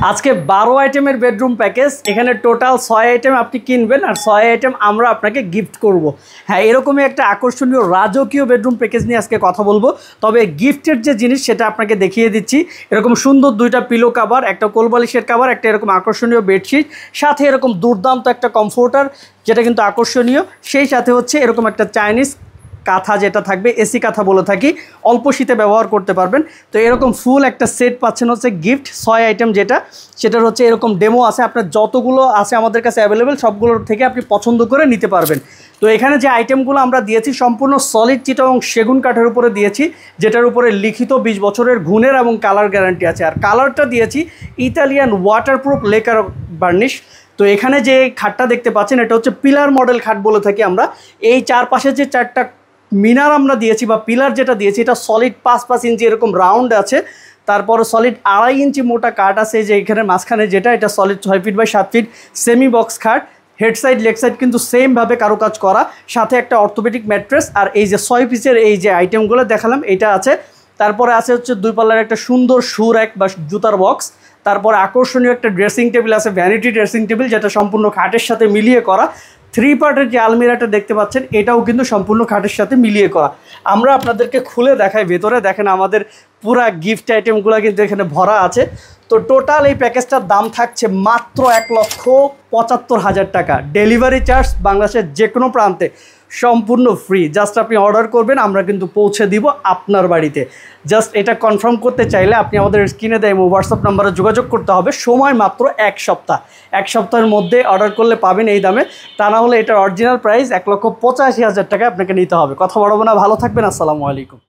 আজকে 12 আইটেমের bedroom package. এখানে টোটাল 6 আইটেম আপনি কিনবেন আর 6 আইটেম আমরা আপনাকে গিফট করব। হ্যাঁ, এরকমই একটা আকর্ষণীয় রাজকীয় বেডরুম প্যাকেজ নিয়ে আজকে কথা বলবো। তবে গিফটের যে জিনিস সেটা আপনাকে দেখিয়ে দিচ্ছি। এরকম সুন্দর দুইটা পিলো কাভার, একটা কোলবালিশের কাভার, একটা এরকম আকর্ষণীয় বেডশিট, সাথে এরকম দুর্দান্ত একটা কমফোর্টার যেটা কিন্তু আকর্ষণীয়। সেই সাথে হচ্ছে এরকম একটা চাইনিজ কাঁথা যেটা থাকবে, এসি কাঁথা বলে থাকি, অল্প শীতে ব্যবহার করতে পারবেন। তো এরকম ফুল একটা সেট পাচ্ছেন হচ্ছে গিফট 6 আইটেম, সেটার হচ্ছে এরকম ডেমো আছে। আপনার যতগুলো আছে আমাদের কাছে অ্যাভেলেবেল সবগুলোর থেকে আপনি পছন্দ করে নিতে পারবেন। তো এখানে যে আইটেমগুলো আমরা দিয়েছি সম্পূর্ণ সলিড চিটাগং সেগুন কাঠের উপরে দিয়েছি, যেটার উপরে লিখিত 20 বছরের গুণের এবং কালার গ্যারান্টি আছে। আর কালারটা দিয়েছি ইতালিয়ান ওয়াটারপ্রুফ লেকার বার্নিশ। তো এখানে যে খাটটা দেখতে পাচ্ছেন এটা হচ্ছে পিলার মডেল খাট বলে থাকি আমরা। এই চারপাশে যে 4টা মিনার আমরা দিয়েছি বা পিলার যেটা দিয়েছি এটা সলিড 5 ইঞ্চি এরকম রাউন্ড আছে। তারপরে সলিড 2.5 ইঞ্চি মোটা কাঠ আছে যে এখানে মাঝখানে যেটা, এটা solid 6 feet by 7 feet semi box খাট। হেড সাইড লেগ সাইড কিন্তু সেমভাবে কারুকাজ করা, সাথে একটা অর্থোপেডিক ম্যাট্রেস। আর এই যে 6 পিসের এই যে আইটেমগুলো দেখালাম এটা আছে। তারপরে আছে হচ্ছে 2 পাল্লার একটা সুন্দর শু র্যাক বা জুতার বক্স। তারপরে আকর্ষণীয় একটা ড্রেসিং টেবিল আছে, ভ্যানিটি ড্রেসিং টেবিল, যেটা সম্পূর্ণ খাটের সাথে মিলিয়ে করা। 3 পার্টের যে আলমিরাটা দেখতে পাচ্ছেন এটাও কিন্তু সম্পূর্ণ খাটের সাথে মিলিয়ে করা। আমরা আপনাদেরকে খুলে দেখাই, ভেতরে দেখেন আমাদের পুরা গিফট আইটেমগুলো কিন্তু এখানে ভরা আছে। তো টোটাল এই প্যাকেজটার দাম থাকছে মাত্র 1,75,000 টাকা। ডেলিভারি চার্জ বাংলাদেশের যে কোনো প্রান্তে সম্পূর্ণ ফ্রি। জাস্ট আপনি অর্ডার করবেন, আমরা কিন্তু পৌঁছে দিব আপনার বাড়িতে। জাস্ট এটা কনফার্ম করতে চাইলে আপনি আমাদের স্ক্রিনে দেয় হোয়াটসঅ্যাপ নাম্বারে যোগাযোগ করতে হবে। সময় মাত্র 1 সপ্তাহ। 1 সপ্তাহের মধ্যে অর্ডার করলে পাবেন এই দামে। তা না হলে এটার অরিজিনাল প্রাইস 1,85,000 টাকা আপনাকে নিতে হবে। কথা বলবো না, ভালো থাকবেন। আসসালামু আলাইকুম।